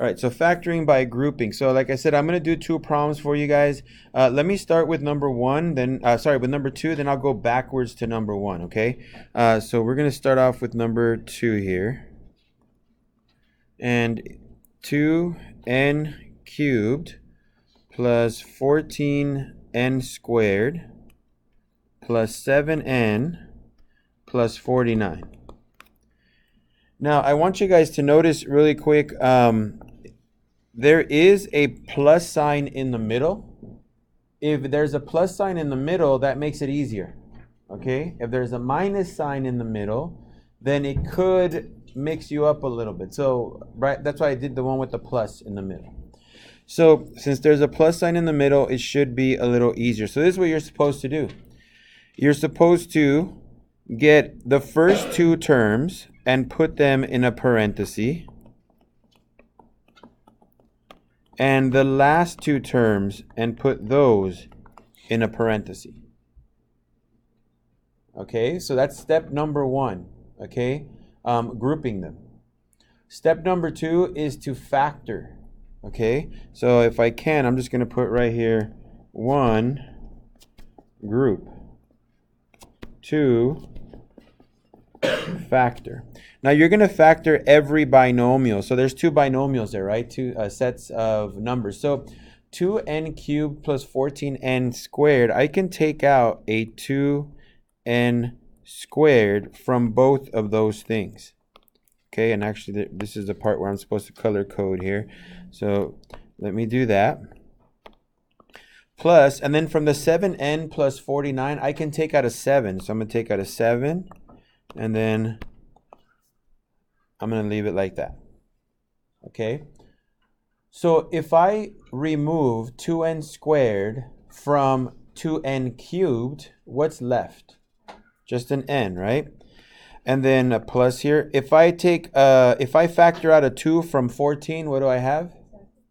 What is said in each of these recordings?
right, so factoring by grouping. So like I said, I'm going to do two problems for you guys. Let me start with number one, then, with number two, then I'll go backwards to number one, okay? So we're going to start off with number two here. And 2n cubed plus 14n squared plus 7n plus 49. Now, I want you guys to notice really quick, there is a plus sign in the middle. If there's a plus sign in the middle, that makes it easier, okay? If there's a minus sign in the middle, then it could mix you up a little bit. So, right, that's why I did the one with the plus in the middle. So, since there's a plus sign in the middle, it should be a little easier. So, this is what you're supposed to do. You're supposed to get the first two terms and put them in a parenthesis, and the last two terms and put those in a parenthesis. Okay, so that's step number one, okay? Grouping them. Step number two is to factor, okay? So if I can, I'm just going to put right here, 1 group, 2 factor. Now you're going to factor every binomial. So there's two binomials there, right? Two sets of numbers. So 2n cubed plus 14n squared, I can take out a 2n squared from both of those things. Okay, and actually this is the part where I'm supposed to color code here. So let me do that. Plus, and then from the 7n plus 49, I can take out a 7. So I'm going to take out a 7, and then I'm going to leave it like that. Okay? So if I remove 2n squared from 2n cubed, what's left? Just an n, right? And then a plus here. If I factor out a 2 from 14, what do I have?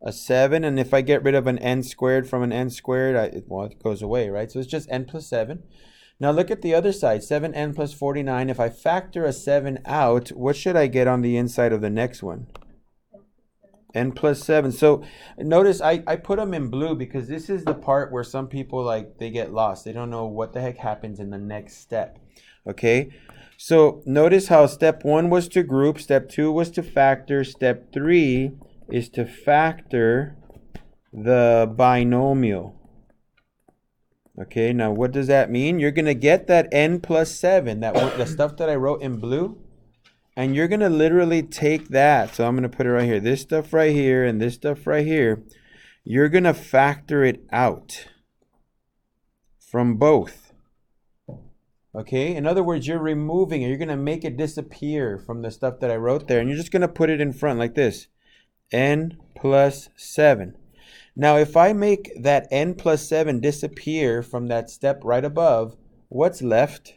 A 7. And if I get rid of an n squared from an n squared, it goes away, right? So it's just n plus 7. Now look at the other side, 7n plus 49. If I factor a 7 out, what should I get on the inside of the next one? N plus 7. So notice I put them in blue because this is the part where some people, they get lost. They don't know what the heck happens in the next step. Okay? So notice how step 1 was to group, step 2 was to factor, step 3 is to factor the binomial. Okay, now what does that mean? You're going to get that n plus 7, the stuff that I wrote in blue, and you're going to literally take that. So I'm going to put it right here. This stuff right here and this stuff right here. You're going to factor it out from both. Okay, in other words, you're removing it. You're going to make it disappear from the stuff that I wrote there, and you're just going to put it in front like this. N plus 7. Now, if I make that n plus 7 disappear from that step right above, what's left?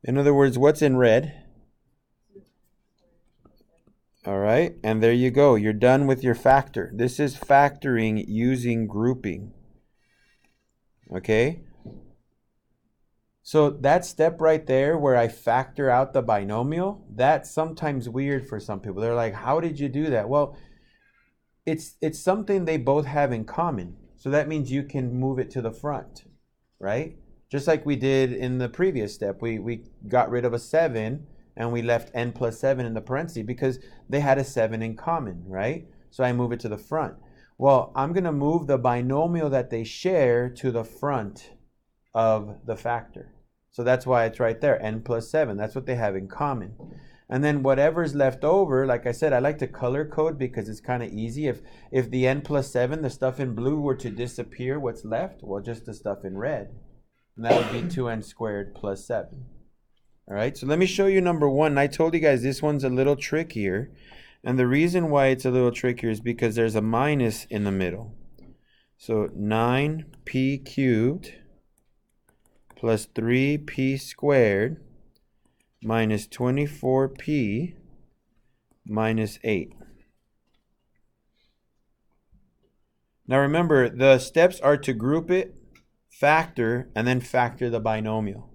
In other words, what's in red? All right, and there you go. You're done with your factor. This is factoring using grouping. Okay? So that step right there where I factor out the binomial, that's sometimes weird for some people. They're like, how did you do that? Well, it's something they both have in common. So that means you can move it to the front, right? Just like we did in the previous step. We got rid of a 7 and we left n plus 7 in the parentheses because they had a 7 in common, right? So I move it to the front. Well, I'm going to move the binomial that they share to the front of the factor. So that's why it's right there, n plus 7. That's what they have in common. And then whatever's left over, like I said, I like to color code because it's kind of easy. If the n plus 7, the stuff in blue, were to disappear, what's left? Well, just the stuff in red. And that would be 2n squared plus 7. All right, so let me show you number 1. I told you guys this one's a little trickier. And the reason why it's a little trickier is because there's a minus in the middle. So 9p cubed plus 3p squared minus 24p minus 8. Now remember, the steps are to group it, factor, and then factor the binomial.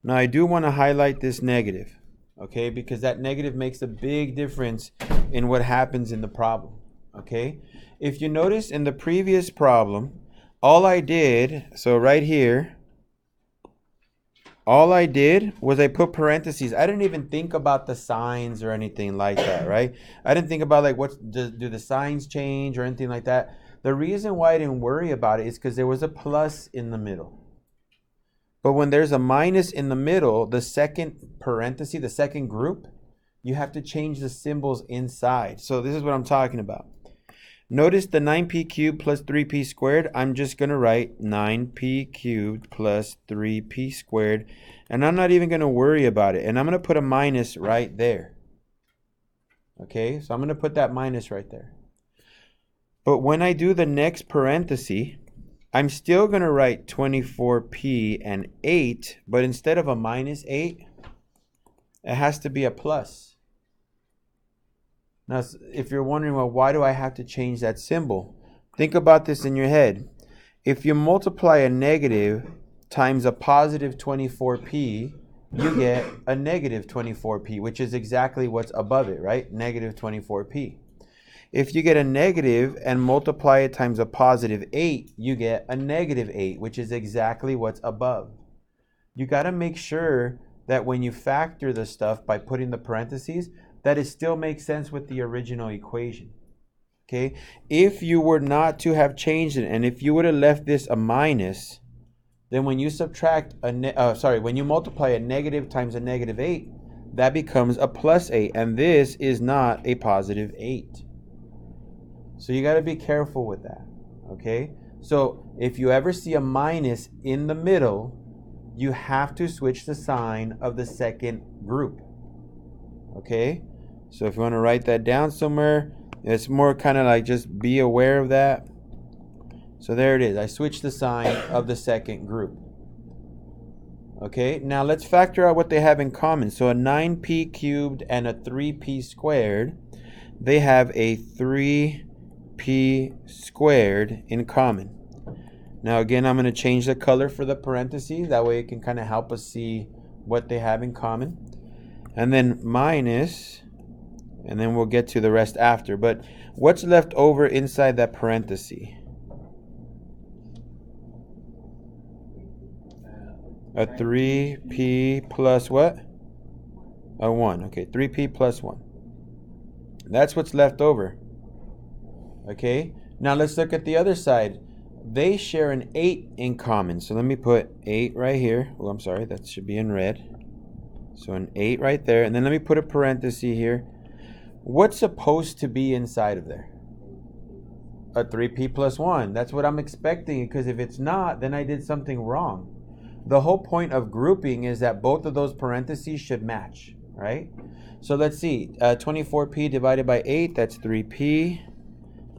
Now I do want to highlight this negative. okay? Because that negative makes a big difference in what happens in the problem, okay? If you notice in the previous problem, all I did, so right here, all I did was I put parentheses. I didn't even think about the signs or anything like that, right? I didn't think about like do the signs change or anything like that. The reason why I didn't worry about it is because there was a plus in the middle. But when there's a minus in the middle, the second parenthesis, the second group, you have to change the symbols inside. So this is what I'm talking about. Notice the 9p cubed plus 3p squared. I'm just going to write 9p cubed plus 3p squared. And I'm not even going to worry about it. And I'm going to put a minus right there. Okay, so I'm going to put that minus right there. But when I do the next parenthesis, I'm still going to write 24p and 8. But instead of a minus 8, it has to be a plus. Now, if you're wondering, well, why do I have to change that symbol? Think about this in your head. If you multiply a negative times a positive 24p, you get a negative 24p, which is exactly what's above it, right? Negative 24p. If you get a negative and multiply it times a positive 8, you get a negative 8, which is exactly what's above. You got to make sure that when you factor the stuff by putting the parentheses, that it still makes sense with the original equation. Okay? If you were not to have changed it, and if you would have left this a minus, then when you subtract when you multiply a negative times a negative 8, that becomes a plus 8, and this is not a positive 8. So you got to be careful with that. Okay? So if you ever see a minus in the middle, you have to switch the sign of the second group. Okay? So if you want to write that down somewhere, it's more kind of like just be aware of that. So there it is. I switched the sign of the second group. Okay, now let's factor out what they have in common. So a 9p cubed and a 3p squared, they have a 3p squared in common. Now again, I'm going to change the color for the parentheses. That way it can kind of help us see what they have in common. And then minus, and then we'll get to the rest after. But what's left over inside that parenthesis? A 3p plus what? A 1. Okay, 3p plus 1. That's what's left over. Okay, now let's look at the other side. They share an 8 in common. So let me put 8 right here. Oh, I'm sorry, that should be in red. So an 8 right there. And then let me put a parenthesis here. What's supposed to be inside of there? A 3p plus 1. That's what I'm expecting, because if it's not, then I did something wrong. The whole point of grouping is that both of those parentheses should match, right? So let's see. 24p divided by 8, that's 3p.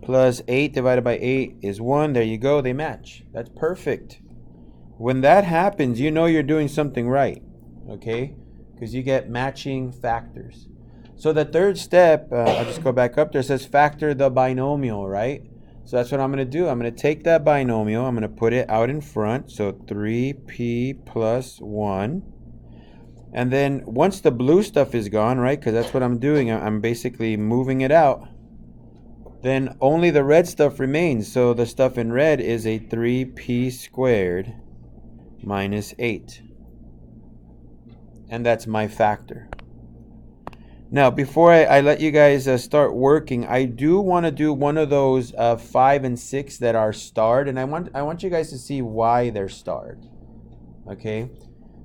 Plus 8 divided by 8 is 1. There you go. They match. That's perfect. When that happens, you know you're doing something right, okay? Because you get matching factors. So the third step, I'll just go back up there. It says factor the binomial, right? So that's what I'm going to do. I'm going to take that binomial. I'm going to put it out in front. So 3p plus 1. And then once the blue stuff is gone, right, because that's what I'm doing. I'm basically moving it out. Then only the red stuff remains. So the stuff in red is a 3p squared minus 8. And that's my factor. Now, before I let you guys start working, I do want to do one of those 5 and 6 that are starred, and I want you guys to see why they're starred. Okay,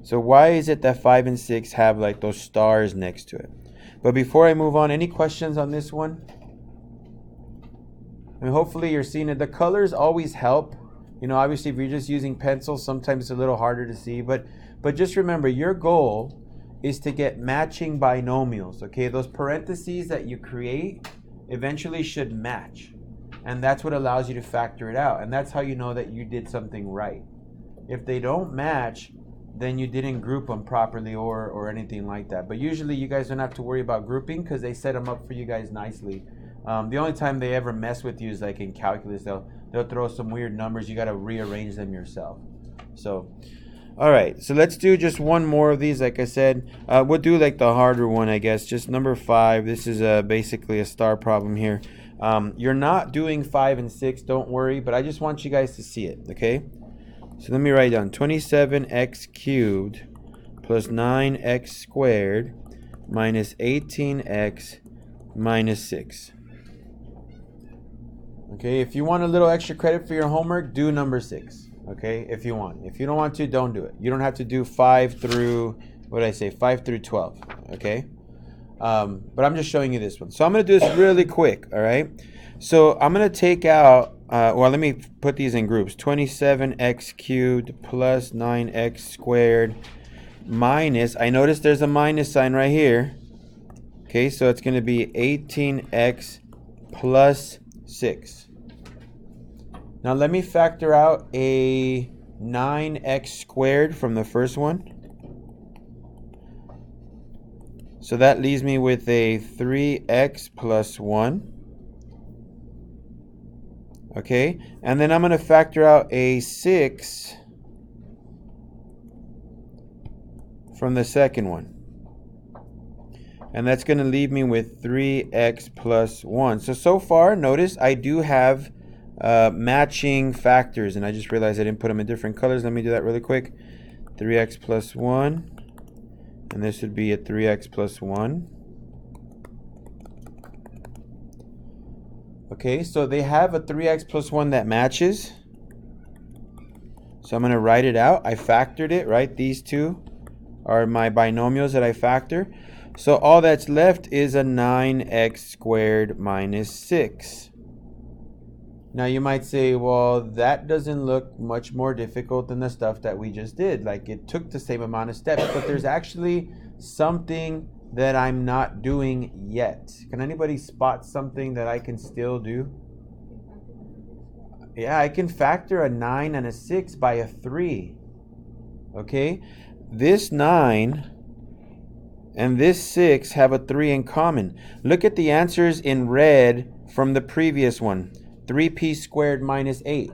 so why is it that 5 and 6 have like those stars next to it? But before I move on, any questions on this one? I mean, hopefully you're seeing it. The colors always help. You know, obviously if you're just using pencils, sometimes it's a little harder to see. But just remember, your goal is to get matching binomials, okay? Those parentheses that you create eventually should match. And that's what allows you to factor it out. And that's how you know that you did something right. If they don't match, then you didn't group them properly or anything like that. But usually you guys don't have to worry about grouping because they set them up for you guys nicely. The only time they ever mess with you is like in calculus. They'll throw some weird numbers. You got to rearrange them yourself. So, All right, so let's do just one more of these. Like I said, we'll do like the harder one, I guess. Just number 5. This is basically a star problem here. You're not doing 5 and 6, don't worry, but I just want you guys to see it, okay? So let me write down 27x cubed plus 9x squared minus 18x minus 6. Okay, if you want a little extra credit for your homework, do number 6. Okay, if you want. If you don't want to, don't do it. You don't have to do 5 through, what did I say, 5 through 12. Okay, but I'm just showing you this one. So I'm going to do this really quick. All right, so I'm going to take out, well, let me put these in groups. 27x cubed plus 9x squared minus, I notice there's a minus sign right here. Okay, so it's going to be 18x plus 6. Now let me factor out a 9x squared from the first one. So that leaves me with a 3x plus 1. Okay, and then I'm going to factor out a 6 from the second one. And that's going to leave me with 3x plus 1. So far, notice I do have matching factors, and I just realized I didn't put them in different colors. Let me do that really quick. 3x plus 1, and this would be a 3x plus 1. Okay, so they have a 3x plus 1 that matches. So I'm going to write it out. I factored it, right? These two are my binomials that I factor. So all that's left is a 9x squared minus 6. Now you might say, well, that doesn't look much more difficult than the stuff that we just did. Like, it took the same amount of steps, but there's actually something that I'm not doing yet. Can anybody spot something that I can still do? Yeah, I can factor a 9 and a 6 by a 3. Okay, this 9 and this 6 have a 3 in common. Look at the answers in red from the previous one. 3p squared minus 8.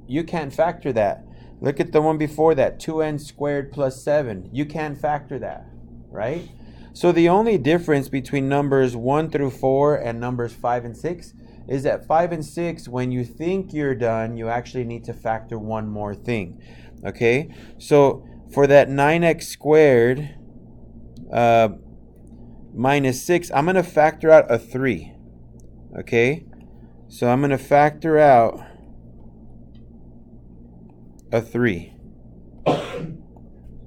You can't factor that. Look at the one before that. 2n squared plus 7. You can't factor that, right? So the only difference between numbers 1 through 4 and numbers 5 and 6 is that 5 and 6, when you think you're done, you actually need to factor one more thing. Okay? So for that 9x squared minus 6, I'm going to factor out a 3. Okay? So I'm going to factor out a 3.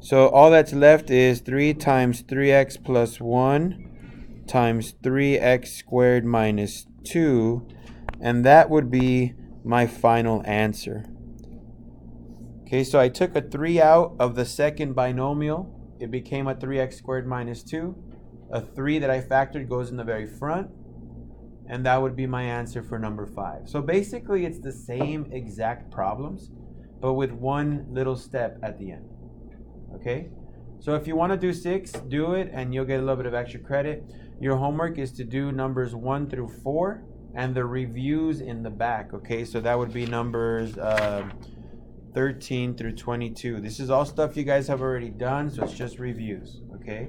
So all that's left is 3 times 3x plus 1 times 3x squared minus 2. And that would be my final answer. Okay, so I took a 3 out of the second binomial. It became a 3x squared minus 2. A 3 that I factored goes in the very front. And that would be my answer for number 5. So basically, it's the same exact problems, but with one little step at the end. Okay? So if you want to do 6, do it, and you'll get a little bit of extra credit. Your homework is to do numbers 1 through 4 and the reviews in the back. Okay? So that would be numbers 13 through 22. This is all stuff you guys have already done, so it's just reviews. Okay?